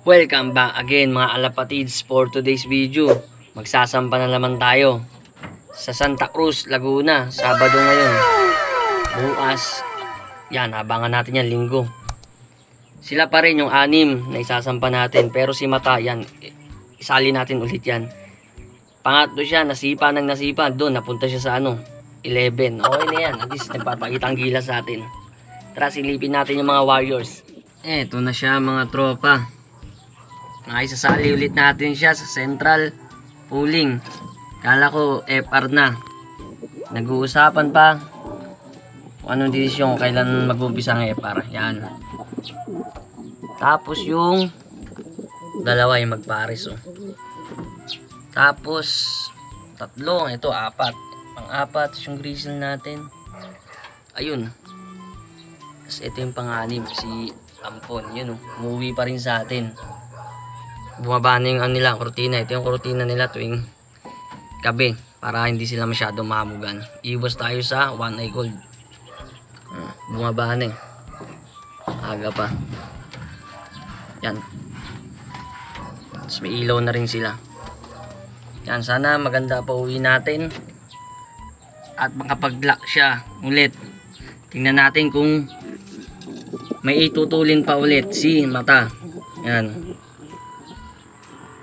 Welcome back again mga alapatids for today's video. Magsasampa na naman tayo sa Santa Cruz, Laguna. Sabado ngayon. Bukas, yan, abangan natin yan, linggo. Sila pa rin yung 6 na isasampa natin. Pero si Mata, yan, isali natin ulit yan. Pangatlo siya, nasipa doon. Napunta siya sa 11. Okay na yan, at least nagpapakita ang gilas sa atin. Tara, silipin natin yung mga warriors. Eto na siya mga tropa. Nakisasali ulit natin siya sa central pooling. Kala ko FR na. Nag-uusapan pa kung anong desisyon, kailan mag-umpisa ang FR. Yan. Tapos yung dalawa yung magpares. Tapos tatlo. Ito 4. Pang-4 yung grizzle natin. Ayun. Tapos ito yung pang-6, si Ampon. Yun, umuwi pa rin sa atin. Bumaba na yung nila, kurtina. Ito yung kurtina nila tuwing gabi para hindi sila masyado mahamugan. Iwas tayo sa one eye gold. Bumaba na aga pa. Yan. Tapos may ilaw na rin sila. Yan, sana maganda pa uwi natin at makapag-lock siya ulit. Tingnan natin kung may itutulin pa ulit si Mata. Yan.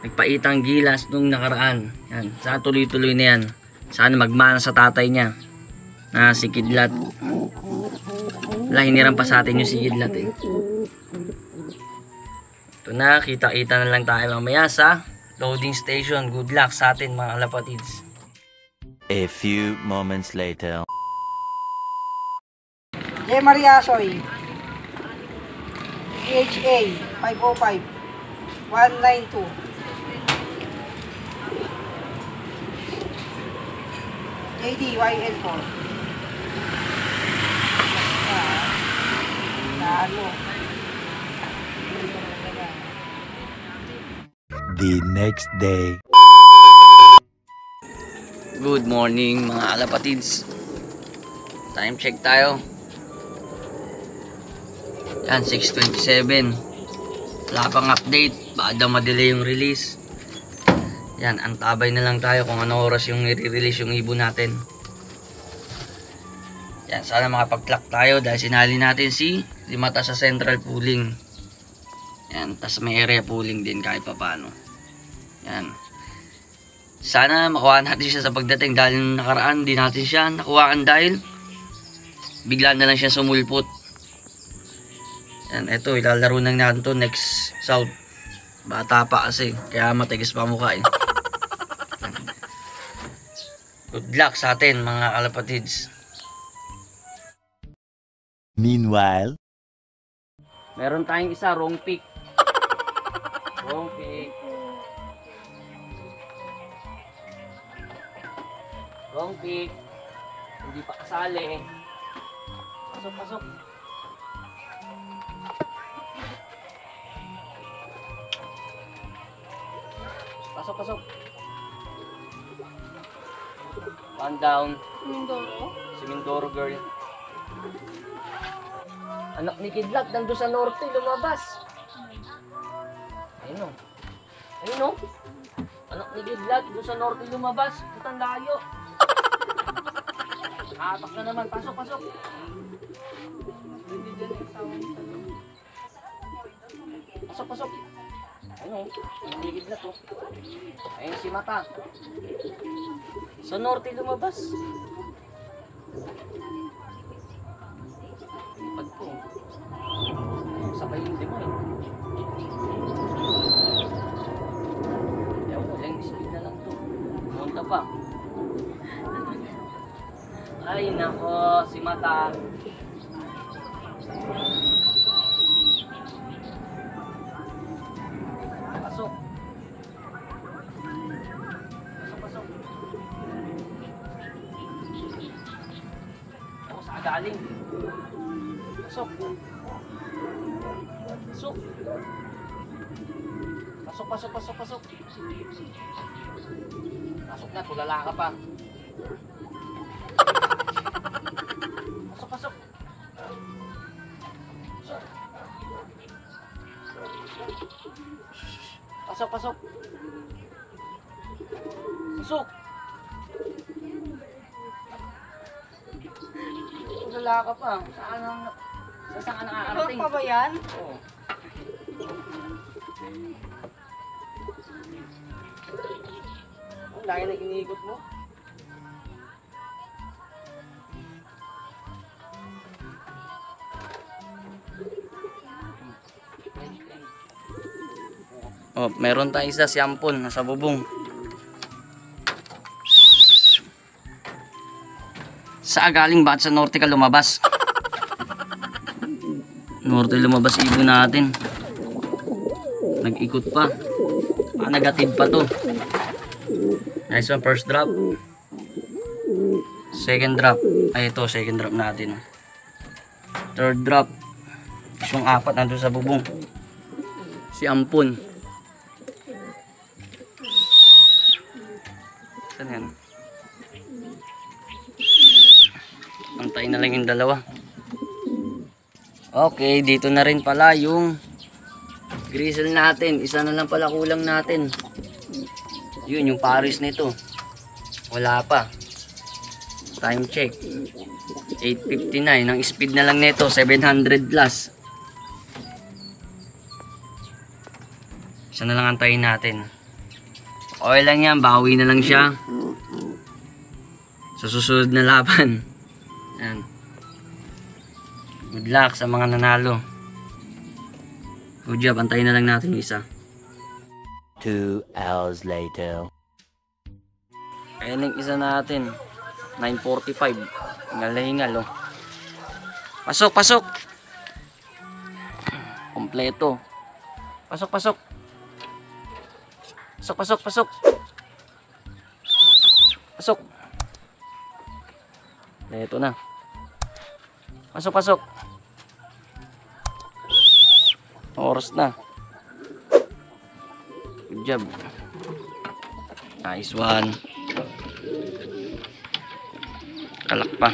Nagpaitang gilas nung nakaraan. Yan. Sana tuloy-tuloy na yan. Sana magmana sa tatay niya na si Kidlat. Wala, hiniram pa sa atin yung si Kidlat Ito na, kita-kita na lang tayo mamaya sa loading station. Good luck sa atin mga alapatids. A few moments later. J. Maria Soy, DHA 505 192. JDYN4. The next day. Good morning mga alapatids. Time check tayo. Yan, 6:27. Wala pang update. Baka daw ma-delay yung release. Yan, antabay na lang tayo kung ano oras yung i-release yung ibon natin. Yan, sana makapag-clock tayo dahil sinali natin si Mata sa central pooling. Yan, tas may area pooling din kahit pa paano. Yan. Sana makuha natin siya sa pagdating dahil nakaraan di natin siya nakuhaan dahil bigla na lang siya sumulpot. Yan, eto ilalaro na natin to next south. Bata pa kasi, kaya matigas pa mukha Good luck sa atin mga alapatids. Meanwhile, meron tayong isa, wrong pick. Wrong pick. Wrong pick. Hindi pa kasali. Pasok, pasok. Pasok, pasok. One down. Mindoro? Si Mindoro girl. Anak ni Kidlat, nandun sa norte, lumabas. Ayun o. Ayun o. Anak ni Kidlat, doon sa norte lumabas. Putang layo. Atak na naman. Pasok, pasok. Pasok, pasok. Ayun o. Anak ni Kidlat o. Ayun si Mata. Sa norte lumabas. Lipad po. Sabay yung demo Ewan ko, lang speed na lang to. Monta pa. Ay nako, si Mata. Pasok. Pasok. Ako sa galing. Pasok. Pasok. Pasok. Pasok na, tulala ka pa. Pasok. Pasok. Pasok, pasok. Pasok. Wala ka pa. Saan ka nakakarating? pa ba yan? Oo. Ang laki na iniikot mo. Oh, meron tayong isa siyampon nasa bubong. Saan galing? Bakit sa norte ka lumabas? Norte lumabas ibon natin. Nag-ikot pa. Nagatid pa to. Nice one, first drop. Second drop. Ay, ito, second drop natin. Third drop. Yung apat nandun sa bubong. Si Ampon. Saan yan? Antayin na lang yung dalawa. Okay, dito na rin pala yung grizzle natin. Isa na lang pala kulang natin. Yun, yung paris nito. Wala pa. Time check. 8:59. Ang speed na lang nito, 700 plus. Isa na lang antayin natin. Okay lang yan, bawi na lang siya. Sa susunod na laban. Yan. Good luck sa mga nanalo. Good job, antayin na lang natin yung isa. 2 hours later. Ayan yung isa natin. 9:45. Hingal-hingal, oh. Pasok, pasok! Kompleto. Pasok, pasok. Pasok, pasok, pasok. Pasok. Ito na. Pasok, pasok. Oras na. Good job. Nice one. Kalak pa.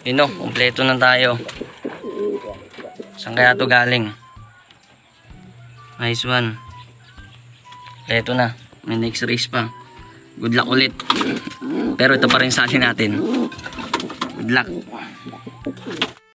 Ino, kompleto na tayo. Saan kaya to galing? Nice one. Kompleto na. May next race pa. Good luck ulit. Pero ito pa rin sa atin natin. Good luck.